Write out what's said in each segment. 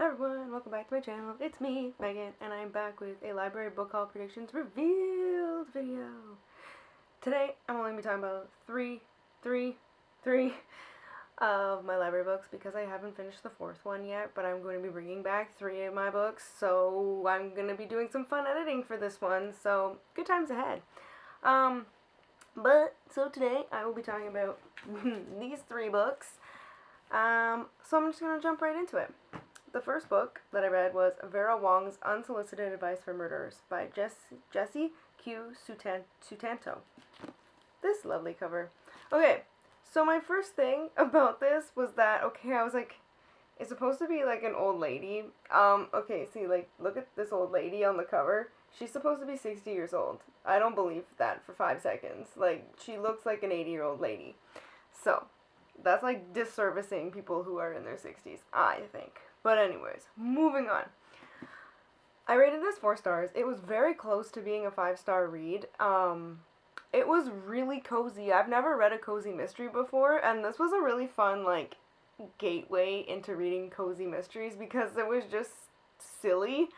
Hi everyone, welcome back to my channel. It's me, Megan, and I'm back with a library book haul predictions revealed video. Today, I'm only going to be talking about three of my library books because I haven't finished the fourth one yet, but I'm going to be bringing back three of my books, so I'm going to be doing some fun editing for this one, so good times ahead. So today, I will be talking about these three books, so I'm just going to jump right into it. The first book that I read was Vera Wong's Unsolicited Advice for Murderers by Jessie Q. Sutanto. This lovely cover. Okay, so my first thing about this was that, I was like, it's supposed to be like an old lady. Okay, see, like, look at this old lady on the cover. She's supposed to be 60 years old. I don't believe that for 5 seconds. Like, she looks like an 80-year-old lady. So, that's like disservicing people who are in their 60s, I think. But anyways, moving on. I rated this 4 stars. It was very close to being a 5-star read. It was really cozy. I've never read a cozy mystery before, and this was a really fun, like, gateway into reading cozy mysteries because it was just silly.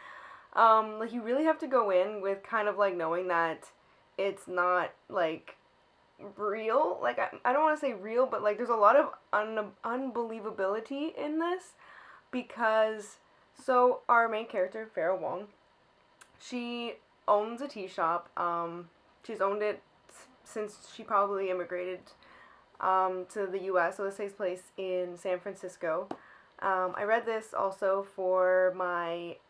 Like, you really have to go in with kind of, like, knowing that it's not, like, real. Like, I don't want to say real, but, like, there's a lot of unbelievability in this. Because, so our main character, Vera Wong, she owns a tea shop. She's owned it since she probably immigrated to the U.S., so this takes place in San Francisco. I read this also for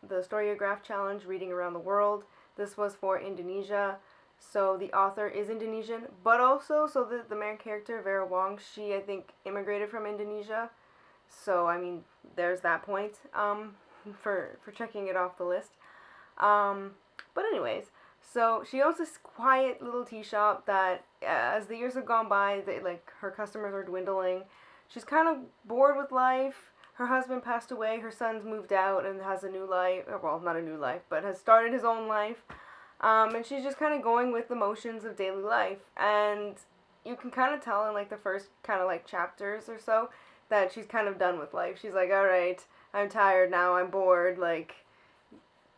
the Storyograph Challenge, Reading Around the World. This was for Indonesia, so the author is Indonesian, but also, so the main character, Vera Wong, she, I think, immigrated from Indonesia. So, I mean, there's that point, for checking it off the list. But anyways, so she owns this quiet little tea shop that, as the years have gone by, her customers are dwindling. She's kind of bored with life. Her husband passed away, her son's moved out and has a new life, well, not a new life, but has started his own life. And she's just kind of going with the motions of daily life. And you can kind of tell in, like, the first kind of, like, chapters or so, that she's kind of done with life. She's like, alright, I'm tired now, I'm bored, like,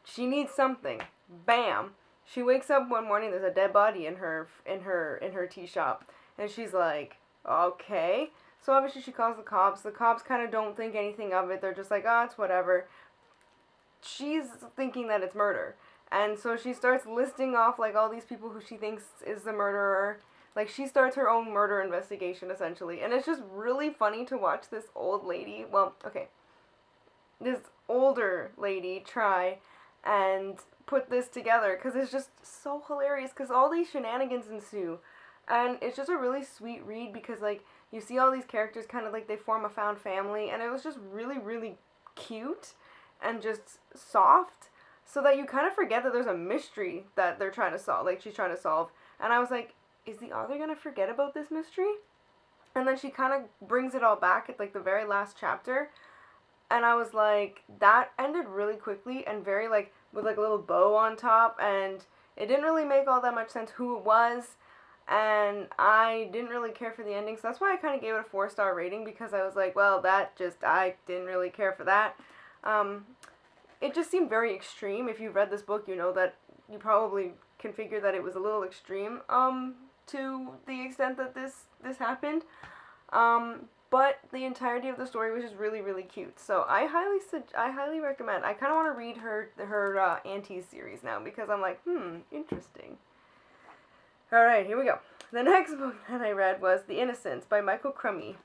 she needs something. Bam! She wakes up one morning, there's a dead body in her tea shop, and she's like, okay. So obviously she calls the cops kind of don't think anything of it, they're just like, oh, it's whatever. She's thinking that it's murder, and so she starts listing off, like, all these people who she thinks is the murderer. Like, she starts her own murder investigation, essentially. And it's just really funny to watch this old lady, this older lady try and put this together. Because it's just so hilarious. Because all these shenanigans ensue. And it's just a really sweet read because, like, you see all these characters kind of, like, they form a found family. And it was just really, really cute and just soft. So that you kind of forget that there's a mystery that they're trying to solve. Like, she's trying to solve. And I was like, is the author going to forget about this mystery? And then she kind of brings it all back at, like, the very last chapter. And I was like, that ended really quickly and very, like, with, like, a little bow on top. And it didn't really make all that much sense who it was. And I didn't really care for the ending. So that's why I kind of gave it a 4-star rating. Because I was like, well, I didn't really care for that. It just seemed very extreme. If you've read this book, you know that you probably can figure that it was a little extreme, to the extent that this happened. But the entirety of the story was just really, really cute. So I highly recommend. I kind of want to read her Aunties series now because I'm like, interesting. Alright, here we go. The next book that I read was The Innocents by Michael Crummy.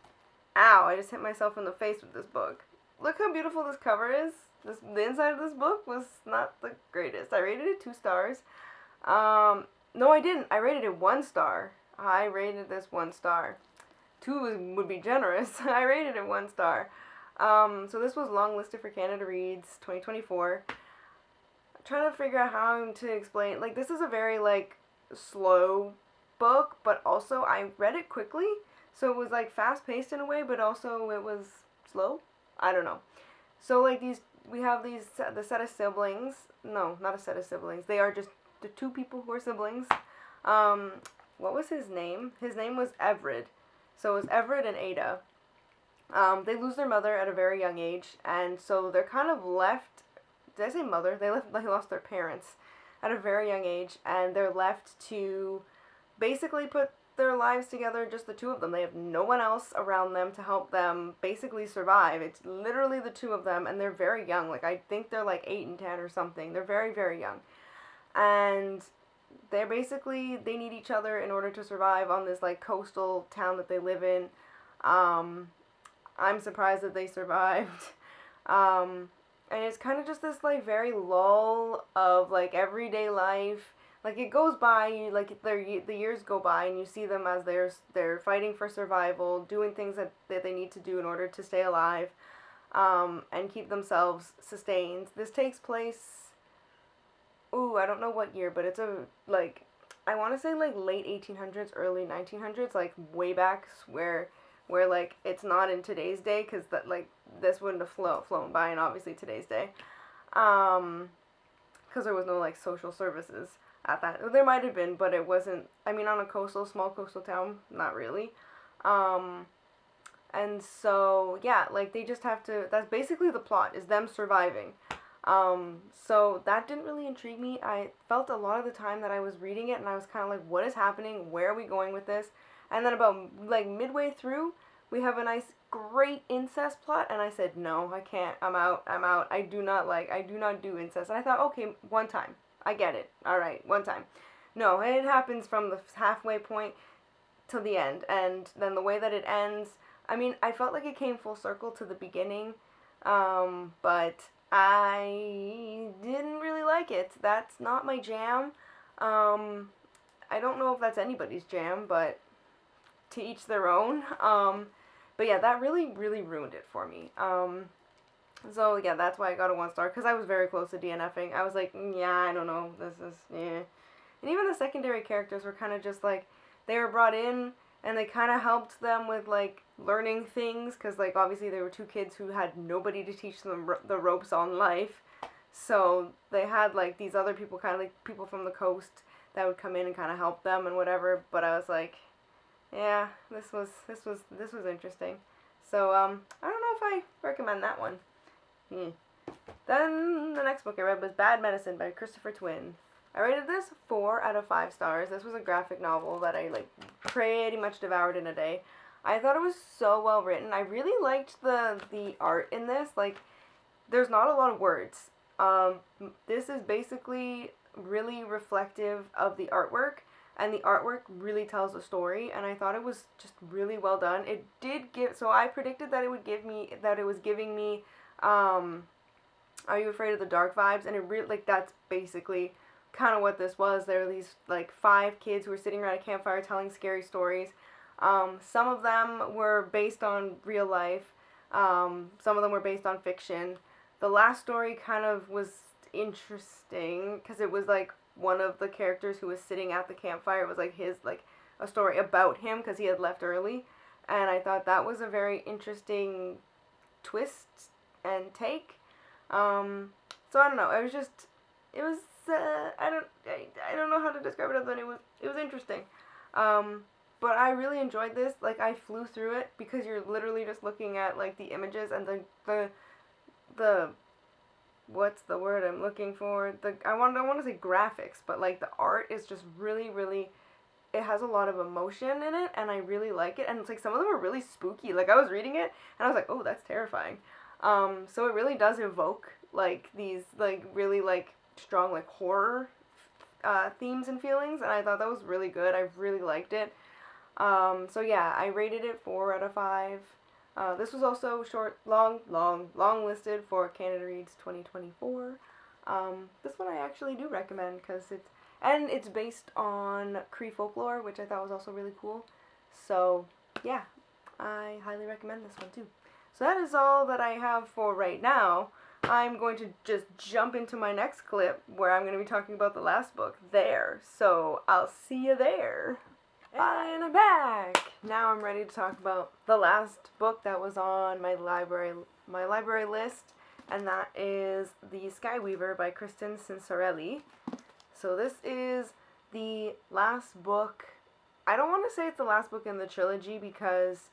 Ow, I just hit myself in the face with this book. Look how beautiful this cover is. The inside of this book was not the greatest. I rated it 2 stars. No, I didn't. I rated it 1 star. I rated this 1 star. 2 would be generous. I rated it 1 star. So this was longlisted for Canada Reads 2024. I'm trying to figure out how to explain. Like, this is a very, like, slow book, but also I read it quickly. So it was, like, fast-paced in a way, but also it was slow. I don't know. So, like, we have the set of siblings. No, not a set of siblings. They are just the 2 people who are siblings. What was his name? His name was Everett. So it was Everett and Ada. They lose their mother at a very young age, and so they're kind of left. Did I say mother? They lost their parents at a very young age, and they're left to basically put their lives together, just the two of them. They have no one else around them to help them basically survive. It's literally the two of them, and they're very young. Like, I think they're like 8 and 10 or something. They're very, very young. And they're basically, they need each other in order to survive on this like coastal town that they live in. I'm surprised that they survived. And it's kind of just this like very lull of like everyday life. Like it goes by, the years go by, and you see them as they're fighting for survival, doing things that they need to do in order to stay alive, and keep themselves sustained. This takes place, ooh, I don't know what year, but it's I want to say like late 1800s, early 1900s, like way back where like it's not in today's day, because that like this wouldn't have flown by in obviously today's day, because there was no like social services at that. There might have been, but it wasn't. I mean, on a small coastal town, not really. And so yeah, like they just have to. That's basically the plot, is them surviving. So that didn't really intrigue me. I felt a lot of the time that I was reading it, and I was kind of like, what is happening? Where are we going with this? And then about like midway through, we have a nice, great incest plot, and I said, no, I can't. I'm out. I do not do incest. And I thought, okay, one time. I get it. All right, one time. No, it happens from the halfway point to the end, and then the way that it ends, I mean, I felt like it came full circle to the beginning, but I didn't really like it. That's not my jam. I don't know if that's anybody's jam, but to each their own. But yeah, that really, really ruined it for me. So yeah, that's why I got a 1 star, because I was very close to DNFing. I was like, yeah, I don't know, this is, yeah. And even the secondary characters were kind of just like, they were brought in, and they kind of helped them with like learning things, because like obviously they were 2 kids who had nobody to teach them the ropes on life. So they had like these other people, kind of like people from the coast, that would come in and kind of help them and whatever. But I was like, yeah, this was interesting. So I don't know if I recommend that one. Then the next book I read was Bad Medicine by Christopher Twin. I rated this 4 out of 5 stars. This was a graphic novel that I like pretty much devoured in a day. I thought it was so well written. I really liked the art in this. Like, there's not a lot of words. This is basically really reflective of the artwork, and the artwork really tells a story, and I thought it was just really well done. It did give, so I predicted that it was giving me Are You Afraid of the Dark vibes, and it really, like, that's basically kind of what this was. There were these like 5 kids who were sitting around a campfire telling scary stories. Some of them were based on real life. Some of them were based on fiction. The last story kind of was interesting because it was like one of the characters who was sitting at the campfire. It was like a story about him because he had left early, and I thought that was a very interesting twist and take. So I don't know. I don't know how to describe it other than it was interesting. But I really enjoyed this. Like, I flew through it because you're literally just looking at like the images and the what's the word I'm looking for? I want to say graphics, but like the art is just really, really, it has a lot of emotion in it, and I really like it. And it's like some of them are really spooky. Like, I was reading it and I was like, oh, that's terrifying. So it really does evoke like these like really like strong like horror themes and feelings, and I thought that was really good. I really liked it. So yeah, I rated it 4 out of 5. This was also long listed for Canada Reads 2024. This one I actually do recommend because it's based on Cree folklore, which I thought was also really cool. So yeah, I highly recommend this one too. So that is all that I have for right now. I'm going to just jump into my next clip where I'm going to be talking about the last book there. So I'll see you there. And I'm back! Now I'm ready to talk about the last book that was on my library list, and that is The Skyweaver by Kristen Cincerelli. So this is the last book. I don't want to say it's the last book in the trilogy because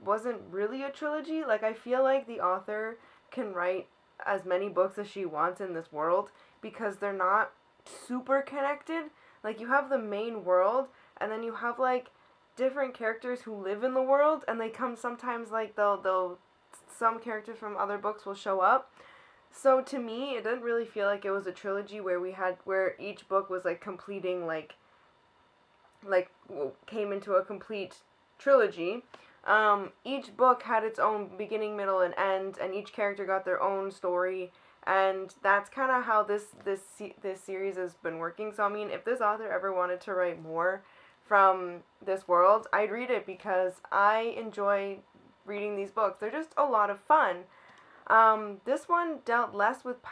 wasn't really a trilogy. Like, I feel like the author can write as many books as she wants in this world because they're not super connected. Like, you have the main world, and then you have, like, different characters who live in the world, and they come sometimes, like, they'll some characters from other books will show up. So to me, it didn't really feel like it was a trilogy where each book was like completing came into a complete trilogy. Each book had its own beginning, middle, and end, and each character got their own story, and that's kind of how this series has been working. So I mean, if this author ever wanted to write more from this world, I'd read it because I enjoy reading these books. They're just a lot of fun. This one dealt less with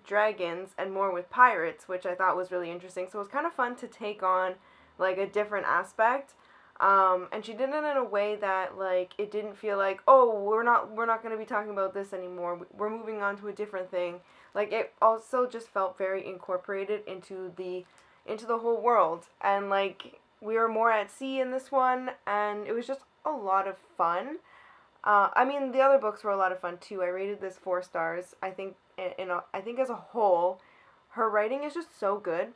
dragons and more with pirates, which I thought was really interesting. So it was kind of fun to take on like a different aspect. And she did it in a way that like it didn't feel like, oh, we're not going to be talking about this anymore. We're moving on to a different thing. Like it also just felt very incorporated into the whole world, and like we were more at sea in this one, and it was just a lot of fun. I mean, the other books were a lot of fun too. I rated this 4 stars. I think I think as a whole, her writing is just so good.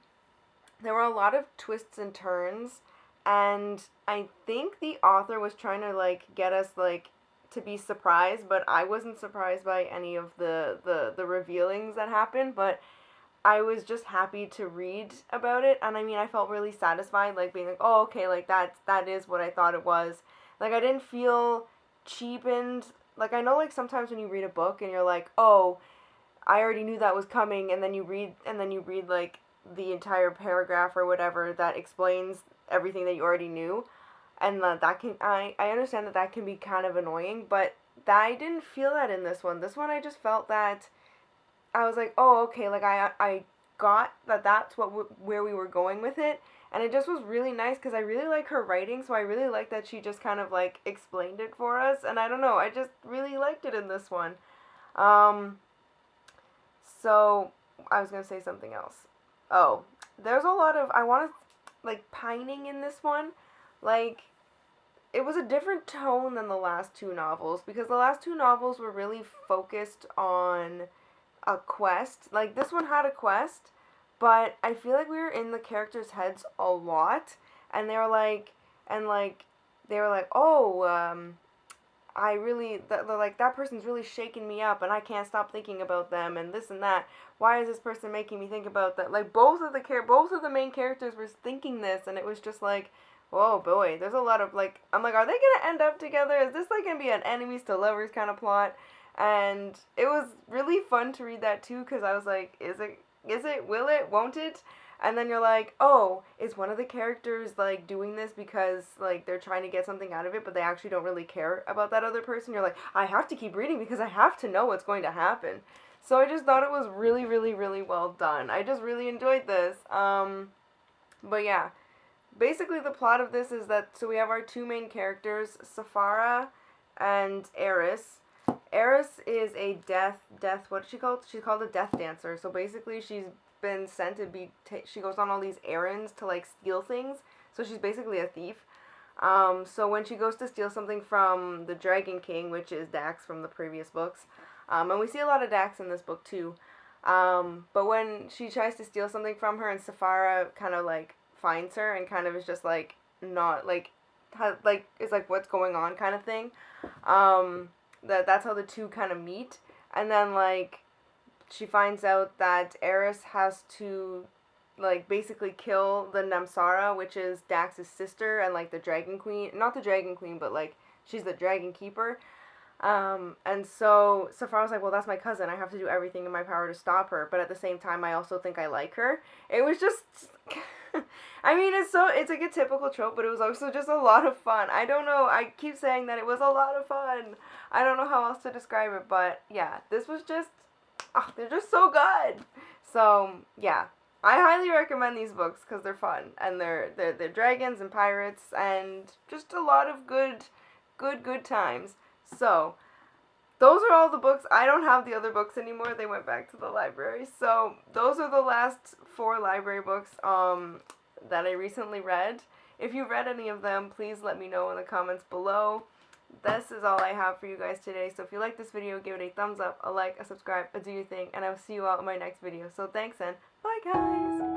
There were a lot of twists and turns, and I think the author was trying to like get us like to be surprised, but I wasn't surprised by any of the revealings that happened, but I was just happy to read about it, and I mean, I felt really satisfied, like being like, oh, okay, like that is what I thought it was. Like I didn't feel cheapened. Like I know, like sometimes when you read a book and you're like, oh, I already knew that was coming, and then you read like the entire paragraph or whatever that explains everything that you already knew, and that can I understand that can be kind of annoying, but I didn't feel that in this one. This one I just felt that I was like, oh, okay, like I got that that's where we were going with it, and it just was really nice because I really like her writing, so I really like that she just kind of like explained it for us, and I don't know, I just really liked it in this one. Um, so I was gonna say something else. Oh, there's a lot of I want to like pining in this one, like it was a different tone than the last two novels because the last two novels were really focused on a quest. Like this one had a quest, but I feel like we were in the characters' heads a lot, and they were like, oh, I really like that person's really shaking me up, and I can't stop thinking about them, and this and that. Why is this person making me think about that? Like both of the main characters were thinking this, and it was just like, oh boy, there's a lot of like, I'm like, are they gonna end up together? Is this like gonna be an enemies to lovers kind of plot? And it was really fun to read that too, because I was like, is it, will it, won't it? And then you're like, oh, is one of the characters like doing this because like they're trying to get something out of it, but they actually don't really care about that other person? You're like, I have to keep reading because I have to know what's going to happen. So I just thought it was really, really, really well done. I just really enjoyed this. But yeah, basically the plot of this is that so we have our two main characters, Saphira and Eris. Eris is a what's she called? She's called a death dancer. So basically she's been sent to she goes on all these errands to like steal things. So she's basically a thief. So when she goes to steal something from the Dragon King, which is Dax from the previous books, and we see a lot of Dax in this book too. But when she tries to steal something from her and Saphira kind of like finds her and kind of is just like not like it's like what's going on kind of thing. That's how the two kind of meet, and then like she finds out that Eris has to like basically kill the Namsara, which is Dax's sister and like the Dragon Queen, not the Dragon Queen, but like she's the Dragon Keeper. And so Saphira was like, well, that's my cousin. I have to do everything in my power to stop her. But at the same time, I also think I like her. It was just, I mean, it's like a typical trope, but it was also just a lot of fun. I don't know. I keep saying that it was a lot of fun. I don't know how else to describe it, but yeah, this was just, they're just so good. So yeah, I highly recommend these books because they're fun and they're dragons and pirates and just a lot of good times. So, those are all the books. I don't have the other books anymore. They went back to the library. So, those are the last 4 library books that I recently read. If you've read any of them, please let me know in the comments below. This is all I have for you guys today. So if you like this video, give it a thumbs up, a like, a subscribe, a do your thing, and I will see you all in my next video. So thanks and bye guys!